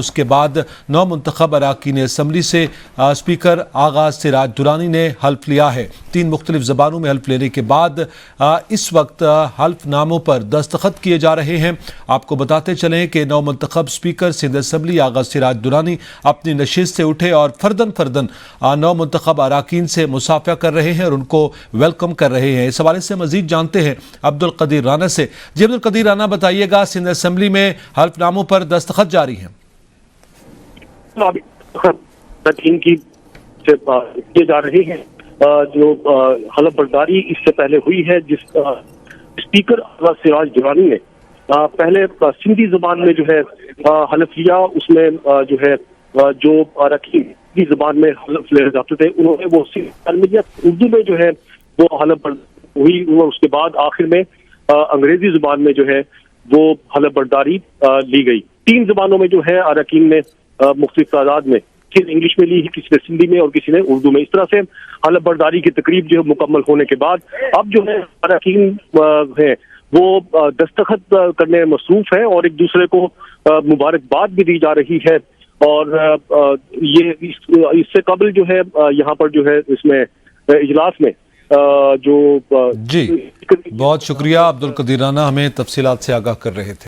उसके बाद नौ मुंतखब अराकीन असम्बली से स्पीकर आगा सिराज दुरानी ने हल्फ लिया है। 3 मुख्तलिफ ज़बानों में हल्फ लेने के बाद इस वक्त हल्फ नामों पर दस्तखत किए जा रहे हैं। आपको बताते चलें कि नौ मुंतखब स्पीकर सिंध असम्बली आगा सिराज दुरानी अपनी नशिस्त से उठे और फर्दन नौ मुंतखब अराकीन से मुसाफा कर रहे हैं और उनको वेलकम कर रहे हैं। इस हवाले से मजीद जानते हैं अब्दुल कदीर राना से। जी अब्दुल कदीर राना, बताइएगा, सिंध असम्बली में हल्फनामों पर दस्तखत जारी हैं। की किए जा रहे हैं जो हलफ बर्दारी इससे पहले हुई है, जिस स्पीकर आगा सिराज दुरानी ने पहले सिंधी जुबान में जो है हलफ लिया। उसमें जो है जो अरकान की जुबान में हलफ ले जाते थे उन्होंने वो उर्दू में जो है वो हलफ हुई। उसके बाद आखिर में अंग्रेजी जुबान में जो है वो हलफ बर्दारी ली गई। 3 जुबानों में जो है अरकान ने मुख्तलिफ तादाद में, किसी इंग्लिश में ली, किसी ने सिंधी में और किसी ने उर्दू में। इस तरह से हलफ बर्दारी की तकरीब जो है मुकम्मल होने के बाद अब जो है अरकान है वो दस्तखत करने में मसरूफ है और एक दूसरे को मुबारकबाद भी दी जा रही है। और ये इससे कबल जो है यहाँ पर जो है इसमें इजलास में जो जी बहुत शुक्रिया अब्दुल कदीर राना, हमें तफसीलात से आगाह कर रहे थे।